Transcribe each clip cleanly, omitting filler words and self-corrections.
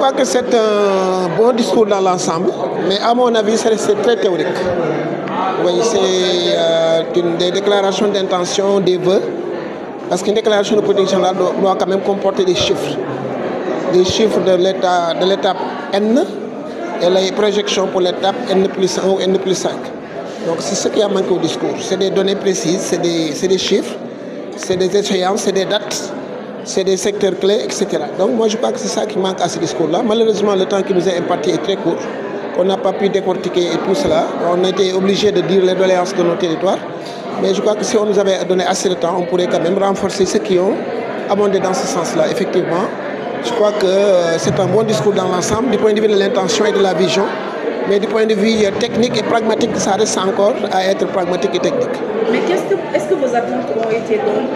crois que c'est un bon discours dans l'ensemble, mais à mon avis, c'est très théorique. Oui, c'est des déclarations d'intention, des vœux, parce qu'une déclaration de politique générale doit quand même comporter des chiffres de l'étape N et les projections pour l'étape N plus 1 ou N plus 5. Donc c'est ce qui a manqué au discours. C'est des données précises, c'est des chiffres, c'est des échéances, c'est des dates, c'est des secteurs clés, etc. Donc moi je crois que c'est ça qui manque à ce discours-là. Malheureusement, le temps qui nous est imparti est très court. On n'a pas pu décortiquer tout cela. On a été obligé de dire les doléances de nos territoires. Mais je crois que si on nous avait donné assez de temps, on pourrait quand même renforcer ceux qui ont abondé dans ce sens-là. Effectivement, je crois que c'est un bon discours dans l'ensemble, du point de vue de l'intention et de la vision. Mais du point de vue technique et pragmatique, ça reste encore à être pragmatique et technique. Mais est-ce que vos attentes ont été donc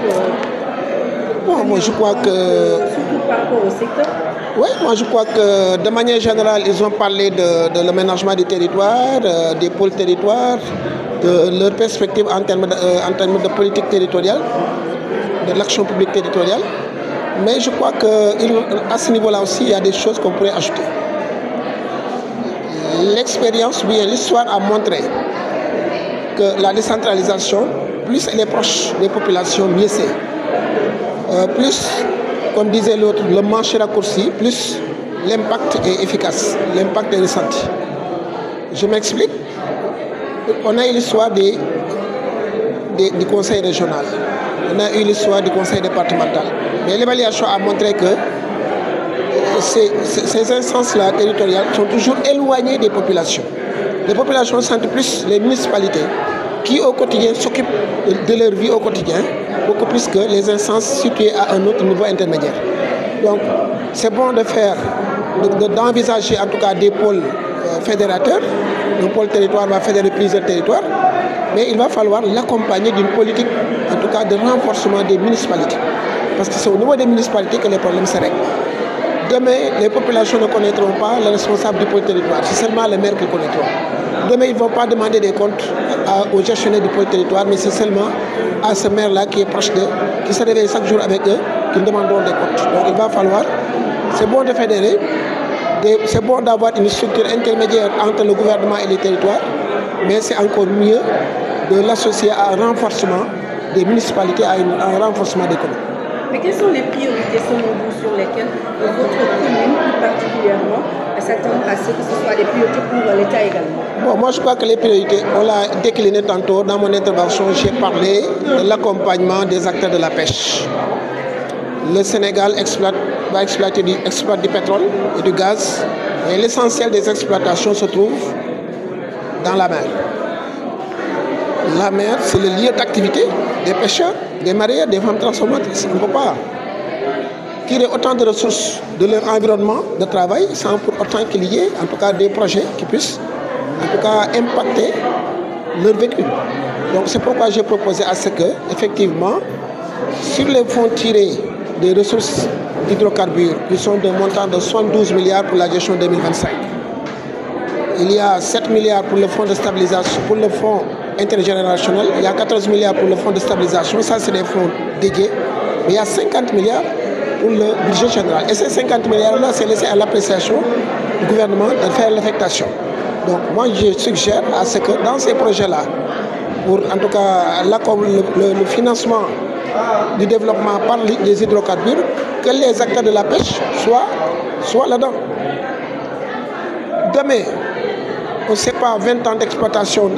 bon, moi je crois que... surtout par rapport au secteur? Oui, moi je crois que de manière générale, ils ont parlé de l'aménagement du territoire, des pôles territoires, de leur perspective en termes de politique territoriale, de l'action publique territoriale. Mais je crois qu'à ce niveau-là aussi, il y a des choses qu'on pourrait ajouter. L'expérience, bien l'histoire a montré que la décentralisation, plus elle est proche des populations, mieux c'est. Plus, comme disait l'autre, le manche est raccourci, plus l'impact est efficace, l'impact est ressenti. Je m'explique. On a eu l'histoire du conseil régional, on a eu l'histoire du conseil départemental. Mais l'évaluation a montré que ces instances-là territoriales sont toujours éloignées des populations. Les populations sentent plus les municipalités qui au quotidien s'occupent de leur vie au quotidien, beaucoup plus que les instances situées à un autre niveau intermédiaire. Donc c'est bon de faire, d'envisager en tout cas des pôles fédérateurs. Un pôle territoire va fédérer plusieurs territoires, mais il va falloir l'accompagner d'une politique en tout cas de renforcement des municipalités. Parce que c'est au niveau des municipalités que les problèmes se règlent. Demain, les populations ne connaîtront pas le responsable du pôle territoire, c'est seulement les maires qui connaîtront. Demain, ils ne vont pas demander des comptes aux gestionnaires du pôle territoire, mais c'est seulement à ce maire-là qui est proche d'eux, qui se réveille chaque jour avec eux, qu'ils demanderont des comptes. Donc il va falloir, c'est bon de fédérer, c'est bon d'avoir une structure intermédiaire entre le gouvernement et les territoires, mais c'est encore mieux de l'associer à un renforcement des municipalités, à un renforcement des communes. Mais quelles sont les priorités selon vous sur lesquelles votre commune plus particulièrement s'attend à ce que ce soit des priorités pour l'État également? Bon, moi je crois que les priorités, on l'a décliné tantôt dans mon intervention, j'ai parlé de l'accompagnement des acteurs de la pêche. Le Sénégal exploite du pétrole et du gaz, et l'essentiel des exploitations se trouve dans la mer. La mer, c'est le lieu d'activité des pêcheurs, des mareyeurs, des femmes transformatrices. On ne peut pas tirer autant de ressources de leur environnement de travail sans pour autant qu'il y ait en tout cas des projets qui puissent en tout cas impacter leur vécu. Donc c'est pourquoi j'ai proposé à ce que, effectivement, sur les fonds tirés des ressources d'hydrocarbures qui sont d'un montant de 72 milliards pour la gestion 2025, il y a 7 milliards pour le fonds de stabilisation, pour le fonds intergénérationnel, il y a 14 milliards pour le fonds de stabilisation, ça c'est des fonds dédiés, mais il y a 50 milliards pour le budget général. Et ces 50 milliards-là, c'est laissé à l'appréciation du gouvernement de faire l'affectation. Donc moi je suggère à ce que dans ces projets-là, pour en tout cas le financement du développement par les hydrocarbures, que les acteurs de la pêche soient là-dedans. Demain, on ne sait pas 20 ans d'exploitation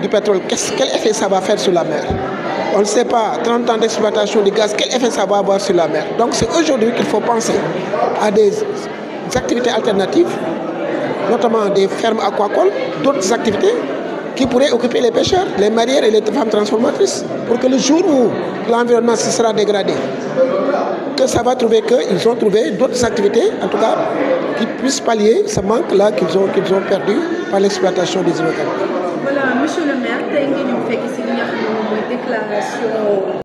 du pétrole, quel effet ça va faire sur la mer. On ne sait pas 30 ans d'exploitation du gaz, quel effet ça va avoir sur la mer. Donc c'est aujourd'hui qu'il faut penser à des activités alternatives, notamment des fermes aquacoles, d'autres activités qui pourraient occuper les pêcheurs, les mareyeurs et les femmes transformatrices, pour que le jour où l'environnement se sera dégradé, que ça va trouver qu'ils ont trouvé d'autres activités, en tout cas, qui puissent pallier ce manque-là qu'ils ont perdu par l'exploitation des hydrocarbures. Voilà, monsieur le maire, tey nga ñëw fekk si li nga xam ne mooy déclaration